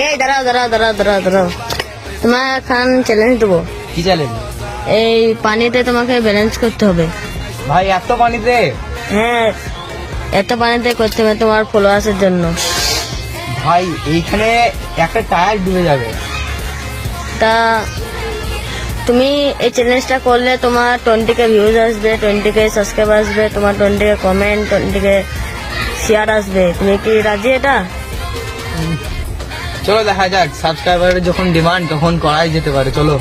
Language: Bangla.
এই দাঁড়াও, তোমার এখন চ্যালেঞ্জ দেবো। কি চ্যালেঞ্জ? এই পানিতে তোমাকে ব্যালেন্স করতে হবে। ভাই এত পানিতে? হ্যাঁ, এত পানিতে করতে হবে তোমার ফলোয়ার্সের জন্য। ভাই এইখানে একটা টায়ার ডুবে যাবে। তা তুমি এই চ্যালেঞ্জটা করলে তোমার 20K ভিউজ আসবে, 20K সাবস্ক্রাইবার আসবে, তোমার 20K কমেন্ট, 20K শেয়ার আসবে। তুমি কি রাজি এটা? চলো দেখা যাক, সাবস্ক্রাইবারের যখন ডিমান্ড তখন করাই যেতে পারে, চলো।